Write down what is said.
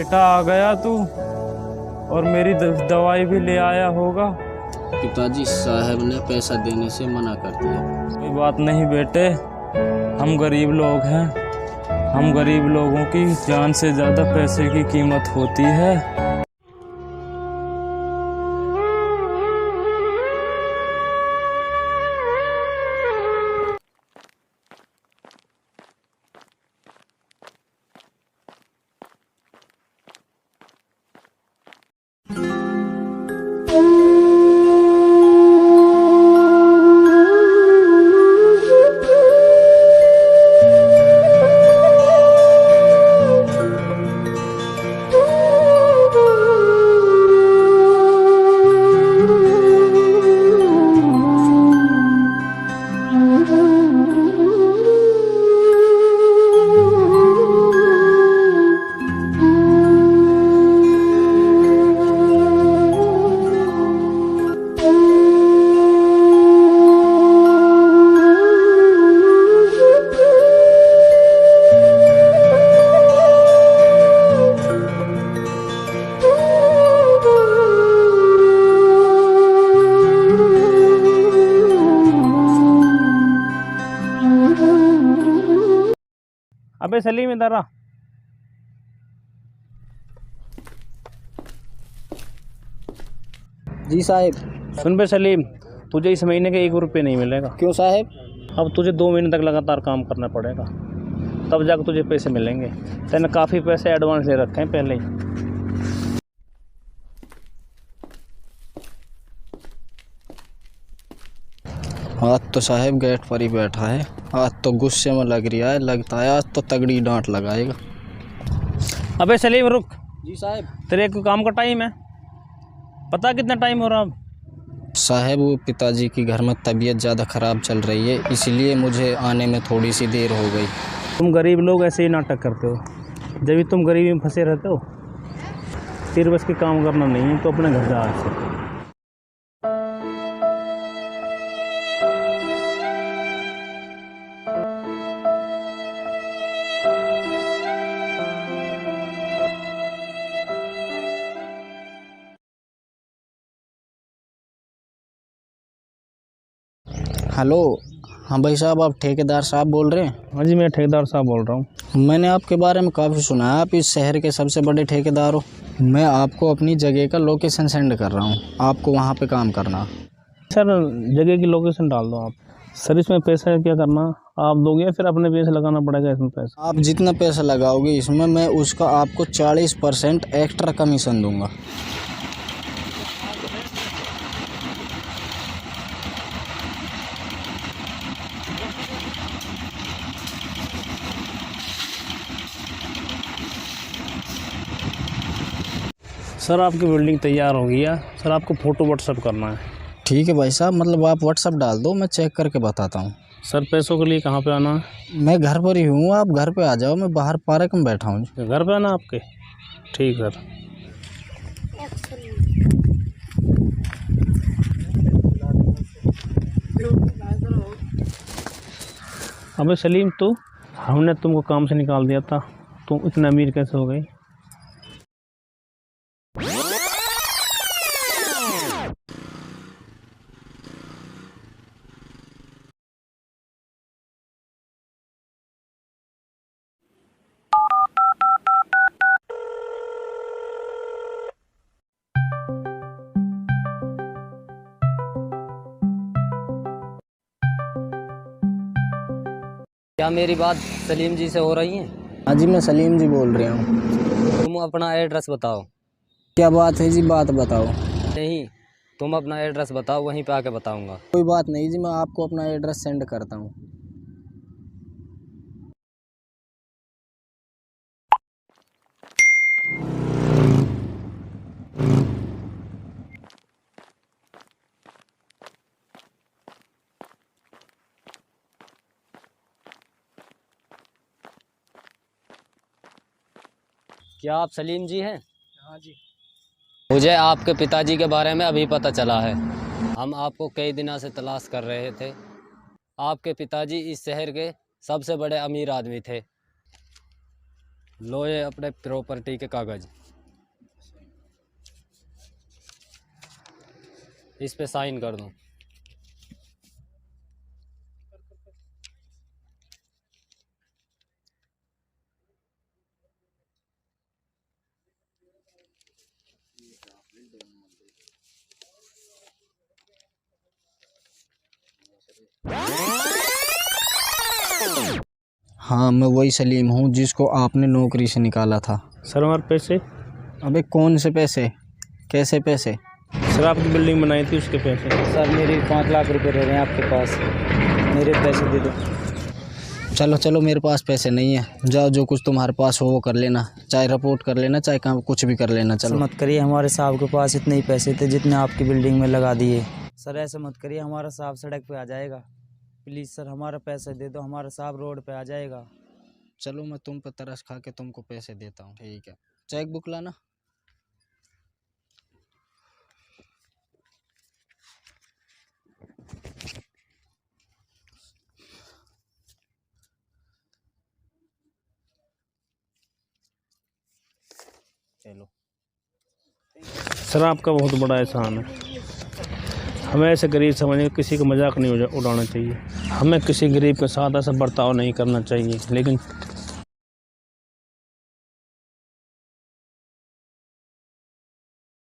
बेटा आ गया तू, और मेरी दवाई भी ले आया होगा। पिताजी, साहब ने पैसा देने से मना कर दिया। कोई बात नहीं बेटे, हम गरीब लोग हैं। हम गरीब लोगों की जान से ज़्यादा पैसे की कीमत होती है। अबे सलीम इधर आ। जी साहब। सुन बे सलीम, तुझे इस महीने के 1 रुपये नहीं मिलेगा। क्यों साहब? अब तुझे 2 महीने तक लगातार काम करना पड़ेगा, तब जाकर तुझे पैसे मिलेंगे। तैने काफ़ी पैसे एडवांस ले रखे हैं पहले ही। आज तो साहब गेट पर ही बैठा है। आज तो गुस्से में लग रहा है, लगता है आज तो तगड़ी डांट लगाएगा। अबे सलीम रुक। जी साहब। तेरे को काम का टाइम है, पता कितना टाइम हो रहा अब? साहब, वो पिताजी की घर में तबीयत ज़्यादा ख़राब चल रही है, इसलिए मुझे आने में थोड़ी सी देर हो गई। तुम गरीब लोग ऐसे ही नाटक करते हो। जब भी तुम गरीबी में फंसे रहते हो, तेरे बस के काम करना नहीं है तो अपने घर जा आज से। हेलो। हाँ भाई साहब, आप ठेकेदार साहब बोल रहे हैं? हाँ जी, मैं ठेकेदार साहब बोल रहा हूँ। मैंने आपके बारे में काफ़ी सुना है, आप इस शहर के सबसे बड़े ठेकेदार हो। मैं आपको अपनी जगह का लोकेशन सेंड कर रहा हूँ, आपको वहाँ पे काम करना। सर जगह की लोकेशन डाल दो आप। सर इसमें पैसा क्या करना, आप दोगे या फिर अपने पैसे लगाना पड़ेगा इसमें पैसा? आप जितना पैसा लगाओगे इसमें, मैं उसका आपको 40% एक्स्ट्रा कमीशन दूंगा। सर आपकी बिल्डिंग तैयार हो गई है। सर आपको फ़ोटो व्हाट्सअप करना है। ठीक है भाई साहब, मतलब आप व्हाट्सअप डाल दो, मैं चेक करके बताता हूँ। सर पैसों के लिए कहाँ पे आना है? मैं घर पर ही हूँ, आप घर पे आ जाओ, मैं बाहर पार्क में बैठा हूँ। घर पे आना आपके? ठीक सर। अबे सलीम, तू हमने तुमको काम से निकाल दिया था, तुम इतना अमीर कैसे हो गई? क्या मेरी बात सलीम जी से हो रही है? हाँ जी, मैं सलीम जी बोल रहा हूँ। तुम अपना एड्रेस बताओ। क्या बात है जी, बात बताओ। नहीं, तुम अपना एड्रेस बताओ, वहीं पे आके बताऊंगा। कोई बात नहीं जी, मैं आपको अपना एड्रेस सेंड करता हूँ। क्या आप सलीम जी हैं? हाँ जी। मुझे आपके पिताजी के बारे में अभी पता चला है। हम आपको कई दिनों से तलाश कर रहे थे। आपके पिताजी इस शहर के सबसे बड़े अमीर आदमी थे। लो ये अपने प्रॉपर्टी के कागज, इस पे साइन कर दो। हाँ, मैं वही सलीम हूँ जिसको आपने नौकरी से निकाला था। सर हमारे पैसे, अबे कौन से पैसे, कैसे पैसे? सर आपकी बिल्डिंग बनाई थी उसके पैसे। सर मेरे 5 लाख रुपए रह रहे हैं आपके पास, मेरे पैसे दे दो। चलो चलो, मेरे पास पैसे नहीं है, जाओ जो कुछ तुम्हारे पास हो वो कर लेना, चाहे रिपोर्ट कर लेना, चाहे काम कुछ भी कर लेना। सर चलो मत करिए, हमारे साहब के पास इतने ही पैसे थे जितने आपकी बिल्डिंग में लगा दिए। सर ऐसे मत करिए, हमारा साहब सड़क पे आ जाएगा। प्लीज़ सर हमारा पैसा दे दो, हमारा साहब रोड पे आ जाएगा। चलो, मैं तुम पर तरस खा के तुमको पैसे देता हूँ। ठीक है, चेक बुक लाना। चलो। सर आपका बहुत बड़ा एहसान है। हमें ऐसे गरीब समझने किसी का मजाक नहीं उड़ाना चाहिए। हमें किसी गरीब के साथ ऐसा बर्ताव नहीं करना चाहिए, लेकिन